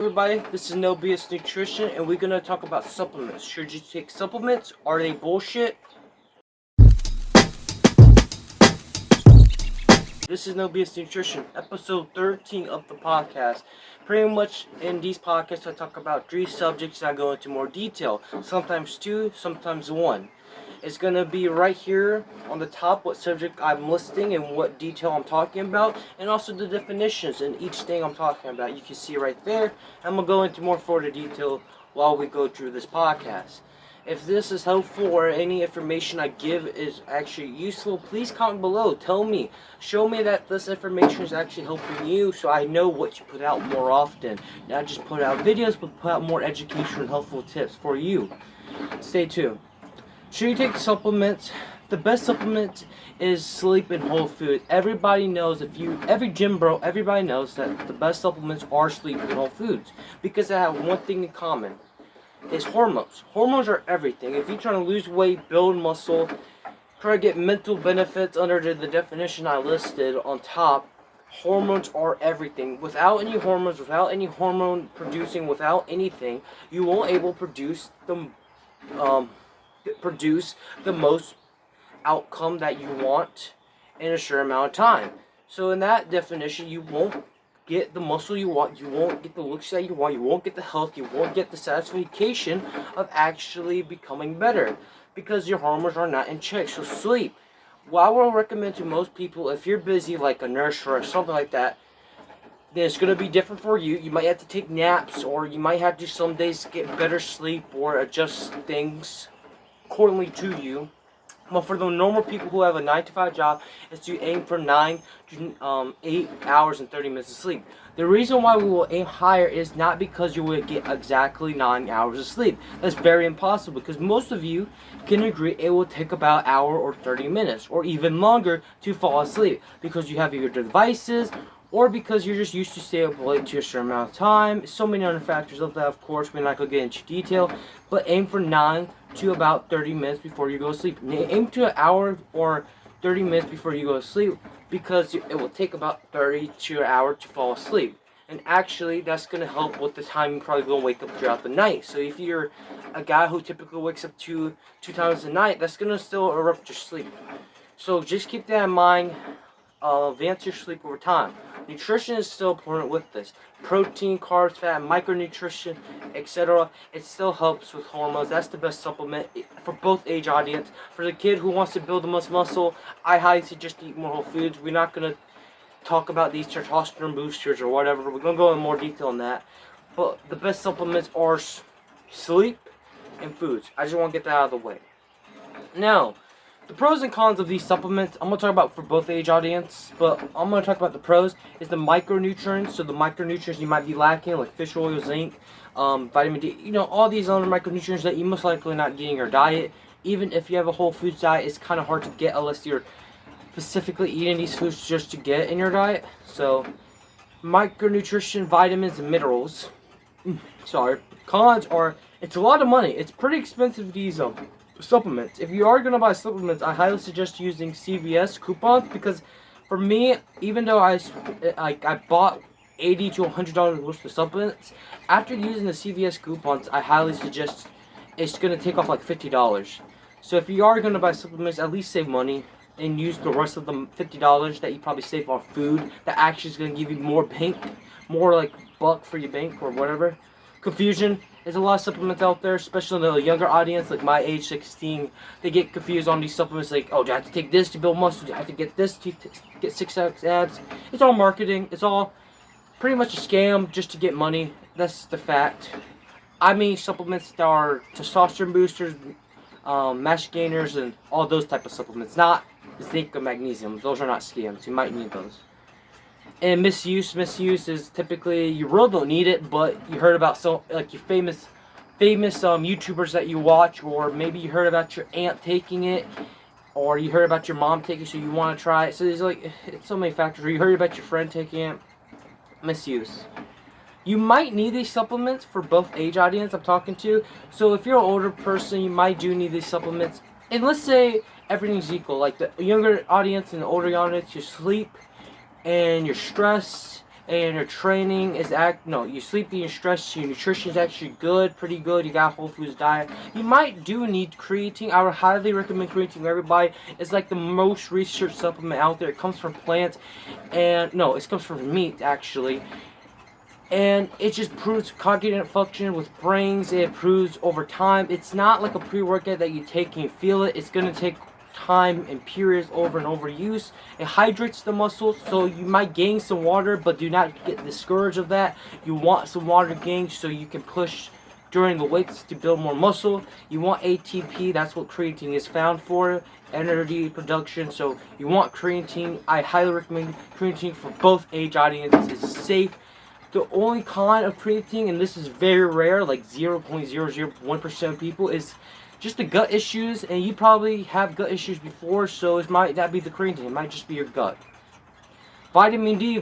Everybody, this is No BS Nutrition, and we're gonna talk about supplements. Should you take supplements? Are they bullshit? This is No BS Nutrition, episode 13 of the podcast. Pretty much in these podcasts, I talk about 3 subjects and I go into more detail. Sometimes 2, sometimes 1. It's gonna be right here on the top what subject I'm listing and what detail I'm talking about, and also the definitions in each thing I'm talking about. You can see right there. I'm gonna go into more further detail while we go through this podcast. If this is helpful or any information I give is actually useful, please comment below. Tell me, show me that this information is actually helping you, so I know what to put out more often. Not just put out videos, but put out more educational and helpful tips for you. Stay tuned. Should you take supplements? The best supplement is sleep and whole food. Everybody knows, every gym bro, everybody knows that the best supplements are sleep and whole foods, because they have one thing in common. Is hormones. Hormones are everything. If you're trying to lose weight, build muscle, try to get mental benefits under the definition I listed on top, hormones are everything. Without any hormones, without any hormone producing, without anything, you won't able to produce the most outcome that you want in a short amount of time. So in that definition, you won't get the muscle you want, you won't get the looks that you want, you won't get the health, you won't get the satisfaction of actually becoming better, because your hormones are not in check. So sleep. What I will recommend to most people, if you're busy like a nurse or something like that, then it's going to be different for you. You might have to take naps, or you might have to some days get better sleep or adjust things accordingly to you. But for the normal people who have a 9 to 5 job, is to aim for 9 to 8 hours and 30 minutes of sleep. The reason why we will aim higher is not because you will get exactly 9 hours of sleep. That's very impossible, because most of you can agree it will take about an hour or 30 minutes or even longer to fall asleep, because you have your devices, or because you're just used to stay up late to a certain amount of time. So many other factors of that, of course. We're not going to get into detail, but aim for 9 to about 30 minutes before you go to sleep. Aim to an hour or 30 minutes before you go to sleep, because it will take about 30 to an hour to fall asleep. And actually, that's going to help with the time you're probably going to wake up throughout the night. So if you're a guy who typically wakes up two times a night, that's going to still interrupt your sleep. So just keep that in mind. Advance your sleep over time. Nutrition is still important with this. Protein, carbs, fat, micronutrition, etc. It still helps with hormones. That's the best supplement for both age audience. For the kid who wants to build the most muscle, I highly suggest to eat more whole foods. We're not going to talk about these testosterone boosters or whatever. We're going to go in more detail on that. But the best supplements are sleep and foods. I just want to get that out of the way. Now, the pros and cons of these supplements, I'm going to talk about for both age audience, but I'm going to talk about the pros, is the micronutrients. So the micronutrients you might be lacking, like fish oil, zinc, vitamin D, all these other micronutrients that you most likely not getting in your diet. Even if you have a whole foods diet, it's kind of hard to get unless you're specifically eating these foods just to get in your diet. So micronutrition, vitamins, and minerals. Cons are, it's a lot of money. It's pretty expensive, these supplements. If you are going to buy supplements, I highly suggest using CVS coupons, because for me, even though I bought $80 to $100 worth of supplements, after using the CVS coupons, I highly suggest it's going to take off like $50. So if you are going to buy supplements, at least save money and use the rest of the $50 that you probably save on food that actually is going to give you more like buck for your bank or whatever. Confusion. There's a lot of supplements out there, especially in the younger audience, like my age, 16. They get confused on these supplements, like, oh, do I have to take this to build muscle? Do I have to get this to get 6X abs? It's all marketing. It's all pretty much a scam just to get money. That's the fact. I mean, supplements that are testosterone boosters, mass gainers, and all those type of supplements. Not zinc or magnesium. Those are not scams. You might need those. And misuse is typically you really don't need it, but you heard about some like your famous YouTubers that you watch, or maybe you heard about your aunt taking it, or you heard about your mom taking it, so you want to try it. So there's it's so many factors. Or you heard about your friend taking it. Misuse. You might need these supplements for both age audience I'm talking to. So if you're an older person, you might do need these supplements. And let's say everything's equal, like the younger audience and the older audience, your sleep and your stress and your training is you're sleepy, you're stressed, your nutrition is actually good, pretty good, you got a whole foods diet, you might do need creatine. I would highly recommend creatine to everybody. It's like the most researched supplement out there. It comes from plants, and no, it comes from meat actually. And it just proves cognitive function with brains. It improves over time. It's not like a pre-workout that you take and you feel it. It's going to take time and periods over and over use. It hydrates the muscles, so you might gain some water, but do not get discouraged of that. You want some water gain so you can push during the weights to build more muscle. You want ATP, that's what creatine is found for, energy production. So you want creatine. I highly recommend creatine for both age audiences. It's safe. The only con of creatine, and this is very rare, like 0.001% of people, is just the gut issues, and you probably have gut issues before, so it might not be the creatine, it might just be your gut. Vitamin D,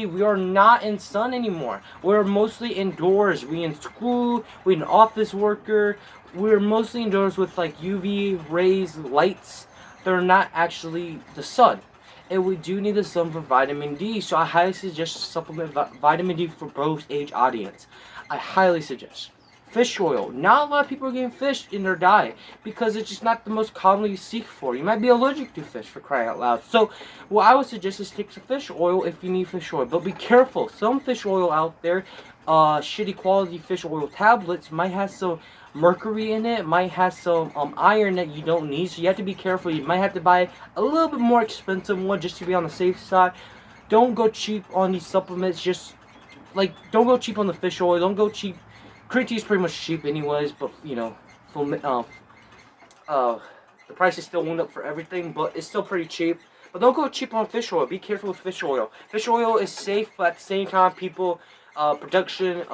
we are not in sun anymore. We're mostly indoors. We in school, we an office worker, we're mostly indoors with like UV rays, lights. They're not actually the sun. And we do need the sun for vitamin D, so I highly suggest supplement vitamin D for both age audience. I highly suggest. Fish oil. Not a lot of people are getting fish in their diet because it's just not the most commonly seek for. You might be allergic to fish, for crying out loud. So what I would suggest is take some fish oil if you need fish oil. But be careful. Some fish oil out there, shitty quality fish oil tablets, might have some mercury in it, might have some iron that you don't need, so you have to be careful. You might have to buy a little bit more expensive one just to be on the safe side. Don't go cheap on these supplements. Just like, don't go cheap on the fish oil. Don't go cheap. Creatine is pretty much cheap anyways, but you know, the price is still went up for everything, but it's still pretty cheap. But don't go cheap on fish oil. Be careful with fish oil. Fish oil is safe, but at the same time, people production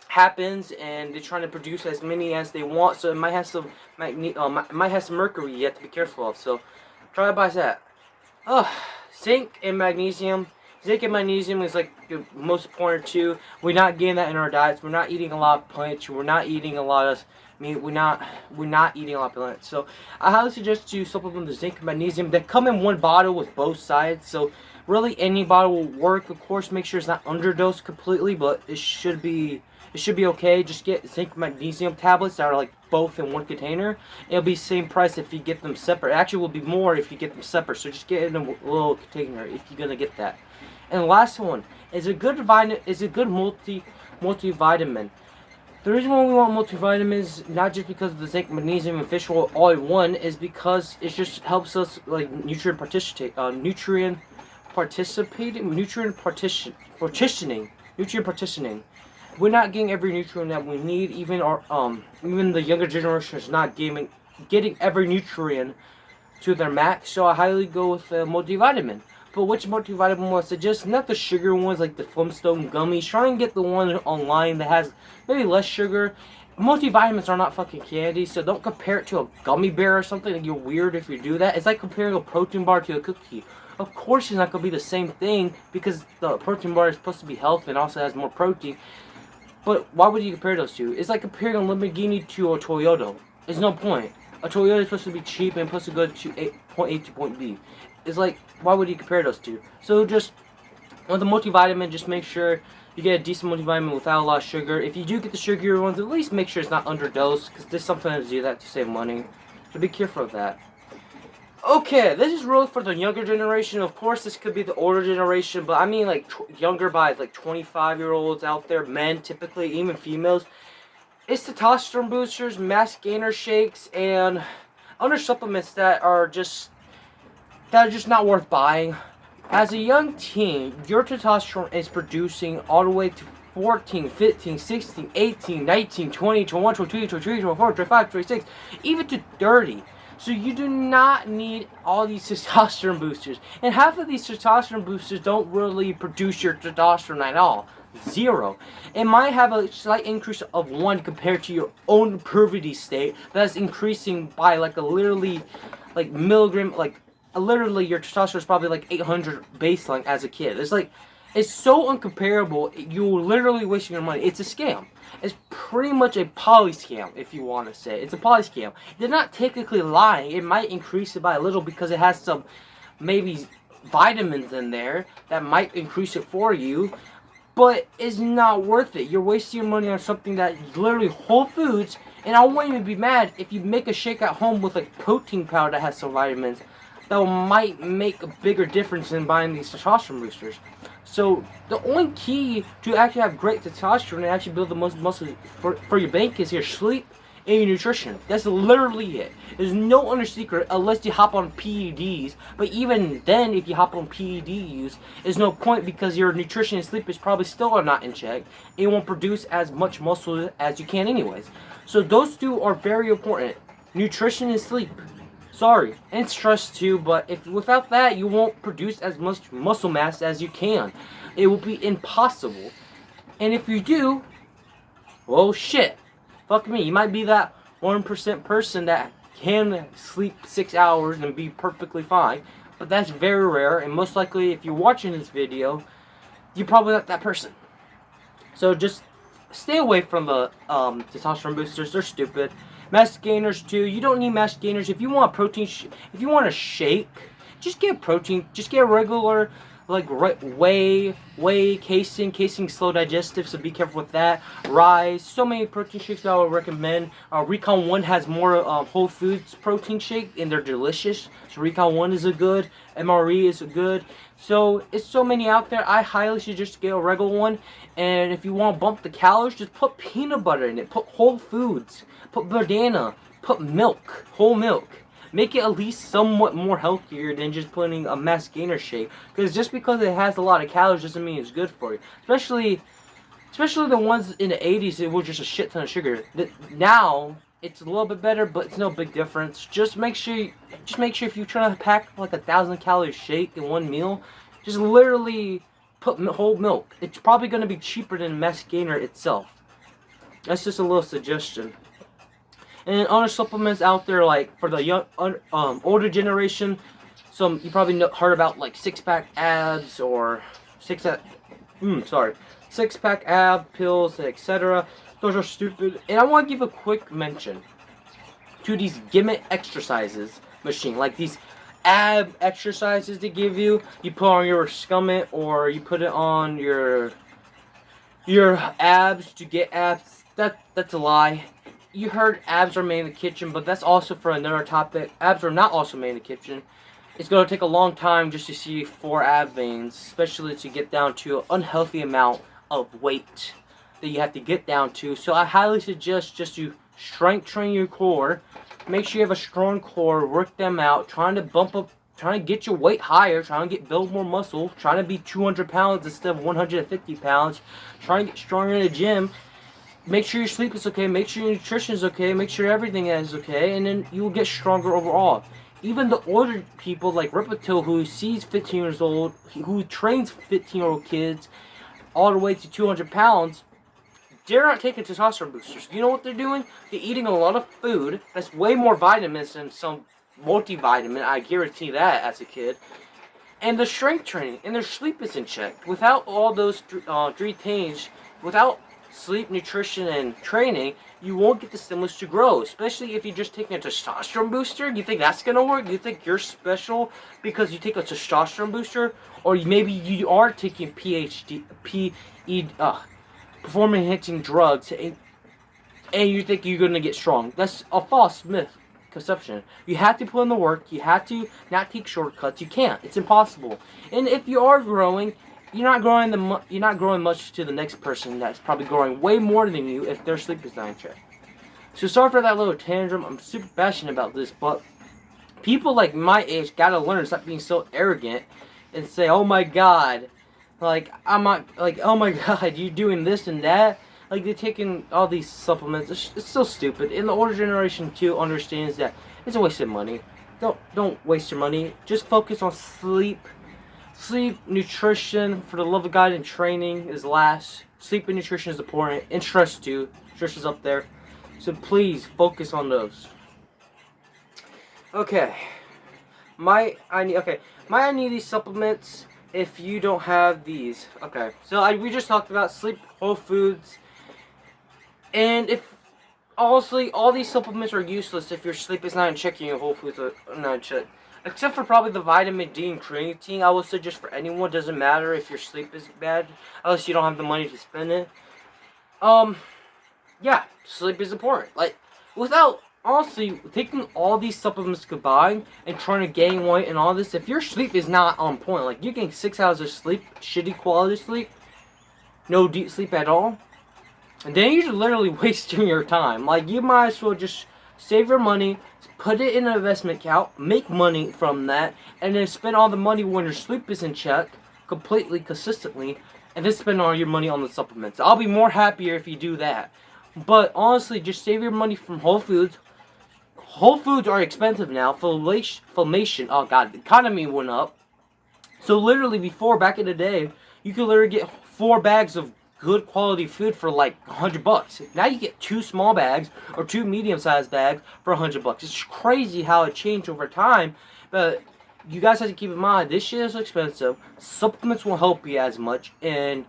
happens, and they're trying to produce as many as they want, so it might have some might have some mercury you have to be careful of. So try to buy that. Zinc and magnesium. Zinc and magnesium is like the most important too. We're not getting that in our diets. We're not eating a lot of plants. We're not eating a lot of meat. We're not eating a lot of plants. So I highly suggest you supplement the zinc and magnesium. They come in one bottle with both sides. So really any bottle will work. Of course, make sure it's not underdosed completely, but it should be okay. Just get zinc and magnesium tablets that are like both in one container. It'll be same price if you get them separate. Actually, it will be more if you get them separate. So just get it in a little container if you're gonna get that. And the last one is a good multivitamin. The reason why we want multivitamins, not just because of the zinc, magnesium, and fish oil all in one, is because it just helps us like nutrient partitioning. We're not getting every nutrient that we need. Even the younger generation is not getting every nutrient to their max. So I highly go with multivitamin. But which multivitamin I suggest? Not the sugar ones like the Flintstone gummies. Try and get the one online that has maybe less sugar. Multivitamins are not fucking candy, so don't compare it to a gummy bear or something. Like, you're weird if you do that. It's like comparing a protein bar to a cookie. Of course it's not going to be the same thing because the protein bar is supposed to be healthy and also has more protein. But why would you compare those two? It's like comparing a Lamborghini to a Toyota. There's no point. A Toyota is supposed to be cheap and supposed to go to point A to point B. It's like, why would you compare those two? So just, with the multivitamin, just make sure you get a decent multivitamin without a lot of sugar. If you do get the sugary ones, at least make sure it's not underdosed, because they sometimes do that to save money. So be careful of that. Okay, this is really for the younger generation. Of course, this could be the older generation, but I mean like younger by like 25-year-olds out there, men typically, even females. It's testosterone boosters, mass gainer shakes, and other supplements that are just not worth buying. As a young teen, your testosterone is producing all the way to 14, 15, 16, 18, 19, 20, 21, 22, 23, 24, 25, 26, even to 30. So you do not need all these testosterone boosters. And half of these testosterone boosters don't really produce your testosterone at all. Zero. It might have a slight increase of 1 compared to your own puberty state. That's increasing by like a literally like milligram, like literally your testosterone is probably like 800 baseline as a kid. It's like, it's so uncomparable. You're literally wasting your money. It's a scam. It's pretty much a poly scam, if you want to say. It's a poly scam. They're not technically lying. It might increase it by a little because it has some maybe vitamins in there that might increase it for you, but it's not worth it. You're wasting your money on something that literally Whole Foods, and I won't even be mad if you make a shake at home with a protein powder that has some vitamins that might make a bigger difference than buying these testosterone boosters. So the only key to actually have great testosterone and actually build the most muscle for your bank is your sleep and your nutrition. That's literally it. There's no other secret unless you hop on PEDs. But even then, if you hop on PEDs, there's no point because your nutrition and sleep is probably still not in check. It won't produce as much muscle as you can anyways. So those two are very important. Nutrition and sleep. Sorry, and stress too, but if without that you won't produce as much muscle mass as you can. It will be impossible. And if you do, well shit. Fuck me, you might be that 1% person that can sleep 6 hours and be perfectly fine. But that's very rare, and most likely if you're watching this video, you're probably not that person. So just stay away from the testosterone boosters. They're stupid. Mass gainers too. You don't need mass gainers. If you want protein, if you want a shake, just get protein. Just get a regular, like whey, casein slow digestive. So be careful with that. Rise. So many protein shakes that I would recommend. Recon 1 has more Whole Foods protein shake, and they're delicious. So Recon 1 is a good. MRE is a good. So it's so many out there. I highly suggest get a regular one. And if you want to bump the calories, just put peanut butter in it. Put Whole Foods. Put banana. Put milk. Whole milk. Make it at least somewhat more healthier than just putting a mass gainer shake. Because just because it has a lot of calories doesn't mean it's good for you. Especially the ones in the 80s, it was just a shit ton of sugar. Now it's a little bit better, but it's no big difference. Just make sure if you're trying to pack like 1,000-calorie shake in one meal, just literally put whole milk. It's probably going to be cheaper than mass gainer itself. That's just a little suggestion. And other supplements out there, like for the young, older generation, you probably heard about like six-pack abs or six-pack ab pills, etc. Those are stupid. And I want to give a quick mention to these gimmick exercises machine, like these ab exercises they give you. You put on your stomach or you put it on your abs to get abs. That's a lie. You heard abs are made in the kitchen, but that's also for another topic. Abs are not also made in the kitchen. It's going to take a long time just to see 4 ab veins, especially to get down to an unhealthy amount of weight that you have to get down to. So I highly suggest just to strength train your core. Make sure you have a strong core, work them out, trying to get your weight higher, trying to build more muscle, trying to be 200 pounds instead of 150 pounds, trying to get stronger in the gym. Make sure your sleep is okay, make sure your nutrition is okay, make sure everything is okay, and then you will get stronger overall. Even the older people like Ripatil, who sees 15 years old, who trains 15-year-old kids all the way to 200 pounds, they're not taking testosterone boosters. You know what they're doing? They're eating a lot of food that's way more vitamins than some multivitamin, I guarantee that as a kid. And the strength training, and their sleep is in check. Without all those 3 things, without sleep, nutrition, and training, you won't get the stimulus to grow. Especially if you're just taking a testosterone booster. You think that's gonna work? You think you're special because you take a testosterone booster? Or maybe you are taking performance enhancing drugs and you think you're gonna get strong. That's a false myth conception. You have to put in the work. You have to not take shortcuts. You can't. It's impossible. And if you are growing, you're not growing much to the next person that's probably growing way more than you if their sleep is not in check. So sorry for that little tantrum. I'm super passionate about this, but people like my age gotta learn to stop being so arrogant and say, "Oh my God," like I'm not like, "Oh my God, you doing this and that." Like they're taking all these supplements. It's so stupid. And the older generation too understands that it's a waste of money. Don't waste your money. Just focus on sleep. Sleep, nutrition, for the love of God, and training is last. Sleep and nutrition is important, and stress too. Stress is up there. So please focus on those. Okay. I need these supplements if you don't have these. Okay. So we just talked about sleep, Whole Foods, and if honestly all these supplements are useless if your sleep is not in check and your Whole Foods are not in check. Except for probably the vitamin D and creatine, I would suggest for anyone. Doesn't matter if your sleep is bad, unless you don't have the money to spend it. Yeah, sleep is important. Like, without honestly taking all these supplements combined and trying to gain weight and all this, if your sleep is not on point, like you're getting 6 hours of sleep, shitty quality sleep, no deep sleep at all, and then you're literally wasting your time. Like, you might as well just save your money, put it in an investment account, make money from that, and then spend all the money when your sleep is in check, completely, consistently, and then spend all your money on the supplements. I'll be more happier if you do that. But honestly, just save your money from Whole Foods. Whole Foods are expensive now. Inflammation, oh god, the economy went up. So literally before, back in the day, you could literally get 4 bags of good quality food for like $100. Now you get 2 small bags or 2 medium-sized bags for $100. It's crazy how it changed over time. But you guys have to keep in mind, this shit is expensive. Supplements won't help you as much, and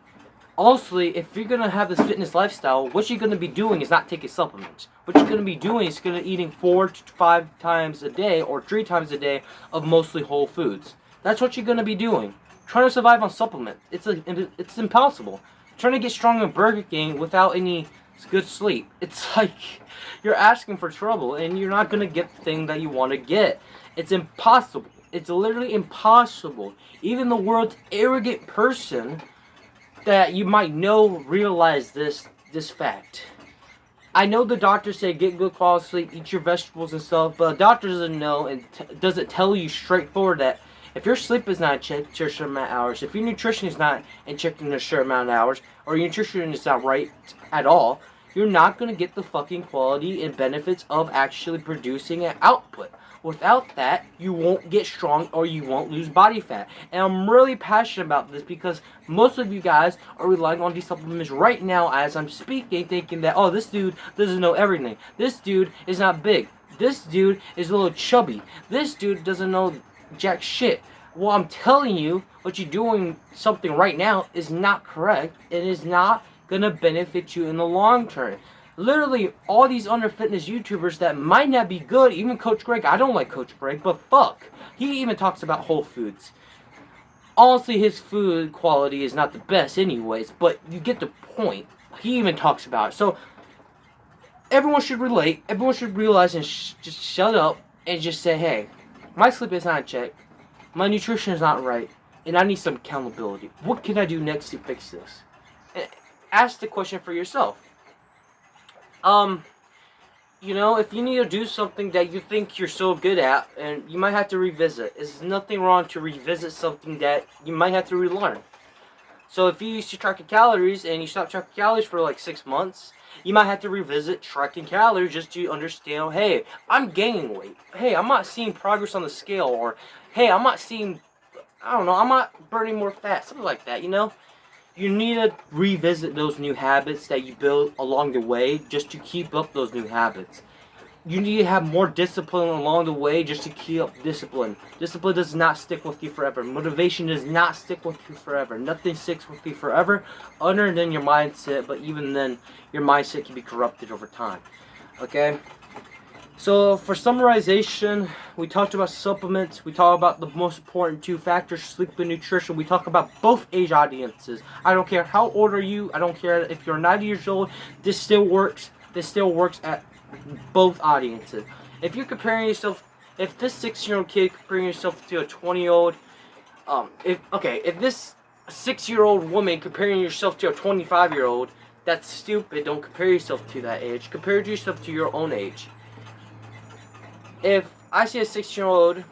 also, if you're gonna have this fitness lifestyle, what you're gonna be doing is not taking supplements. What you're gonna be doing is eating 4 to 5 times a day or 3 times a day of mostly whole foods. That's what you're gonna be doing. Trying to survive on supplements, it's impossible. Trying to get strong in Burger King without any good sleep, it's like you're asking for trouble, and you're not gonna get the thing that you want to get. It's impossible. It's literally impossible. Even the world's arrogant person that you might realize this fact. I know the doctors say get good quality sleep, eat your vegetables and stuff, but a doctor doesn't know and doesn't tell you straightforward that if your sleep is not checked to a certain amount of hours, if your nutrition is not checked in a certain amount of hours, or your nutrition is not right at all, you're not going to get the fucking quality and benefits of actually producing an output. Without that, you won't get strong or you won't lose body fat. And I'm really passionate about this because most of you guys are relying on these supplements right now as I'm speaking, thinking that, oh, this dude doesn't know everything. This dude is not big. This dude is a little chubby. This dude doesn't know jack shit. Well, I'm telling you, what you're doing something right now is not correct. It is not going to benefit you in the long term. Literally, all these under fitness YouTubers that might not be good, even Coach Greg, I don't like Coach Greg, but fuck, he even talks about Whole Foods. Honestly, his food quality is not the best anyways, but you get the point. He even talks about it. So, everyone should relate, everyone should realize and just shut up and just say, hey, my sleep is not in check, my nutrition is not right, and I need some accountability. What can I do next to fix this? And ask the question for yourself. If you need to do something that you think you're so good at, and you might have to revisit. There's nothing wrong to revisit something that you might have to relearn. So if you used to track your calories and you stop tracking calories for like 6 months, you might have to revisit tracking calories just to understand, hey, I'm gaining weight. Hey, I'm not seeing progress on the scale, or hey, I'm not burning more fat, something like that, You need to revisit those new habits that you build along the way just to keep up those new habits. You need to have more discipline along the way just to keep up discipline. Discipline does not stick with you forever. Motivation does not stick with you forever. Nothing sticks with you forever other than your mindset, but even then, your mindset can be corrupted over time. Okay? So, for summarization, we talked about supplements, we talked about the most important 2 factors, sleep and nutrition. We talk about both age audiences. I don't care how old are you, I don't care if you're 90 years old, this still works. This still works at both audiences. If you're comparing yourself, if this 6-year-old kid comparing yourself to a 20-year-old, if this 6-year-old woman comparing yourself to a 25-year-old, that's stupid. Don't compare yourself to that age. Compare yourself to your own age. If I see a 6-year-old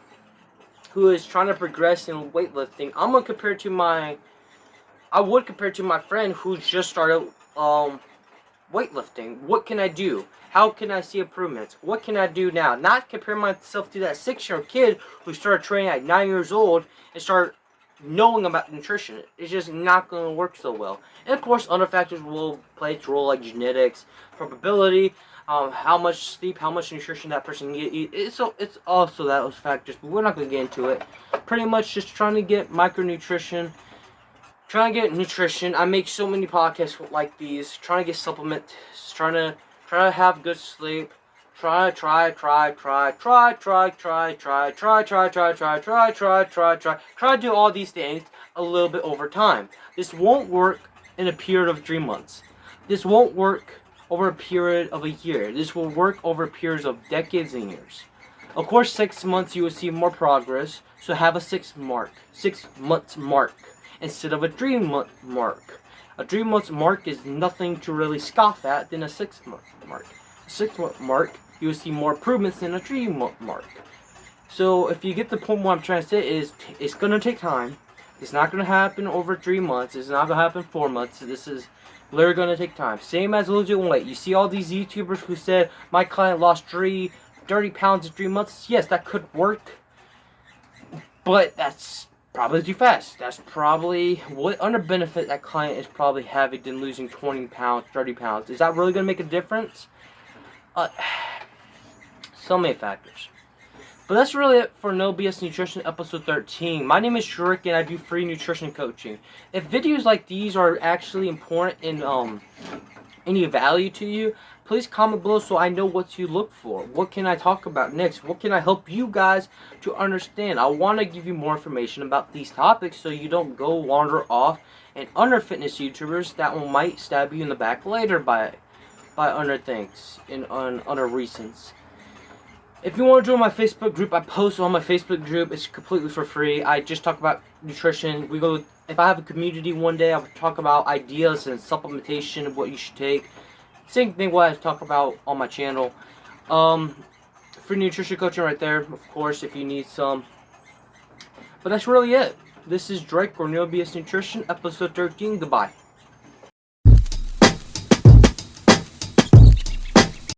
who is trying to progress in weightlifting, I would compare to my friend who just started weightlifting. What can I do? How can I see improvements? What can I do now? Not compare myself to that 6-year-old kid who started training at 9 years old and started knowing about nutrition. It's just not going to work so well. And of course, other factors will play its role, like genetics, probability, how much sleep, how much nutrition that person can eat. It's also those factors, but we're not going to get into it. Pretty much just trying to get micronutrition, trying to get nutrition. I make so many podcasts like these, trying to get supplements, trying to have good sleep, Try to do all these things a little bit over time. This won't work in a period of 3 months. This won't work over a period of a year. This will work over periods of decades and years. Of course, 6 months you will see more progress. So have a 6 months mark instead of a 3-month mark. A 3-month mark is nothing to really scoff at than a 6-month mark. A 6-month mark, you will see more improvements than a 3-month mark. So if you get the point, what I'm trying to say is, it's going to take time. It's not going to happen over 3 months. It's not going to happen 4 months. This is literally going to take time. Same as losing weight. You see all these YouTubers who said, my client lost 30 pounds in 3 months. Yes, that could work. But that's probably too fast. That's probably what other benefit that client is probably having than losing 20 pounds, 30 pounds. Is that really going to make a difference? So many factors. But that's really it for No BS Nutrition episode 13. My name is Shurik and I do free nutrition coaching. If videos like these are actually important and any value to you, please comment below so I know what to look for. What can I talk about next? What can I help you guys to understand? I want to give you more information about these topics so you don't go wander off and other fitness YouTubers that might stab you in the back later by other things and on other reasons. If you want to join my Facebook group, I post on my Facebook group. It's completely for free. I just talk about nutrition. If I have a community one day, I'll talk about ideas and supplementation of what you should take. Same thing what I talk about on my channel. Free nutrition coaching right there, of course, if you need some. But that's really it. This is Drake or No BS Nutrition, episode 13. Goodbye.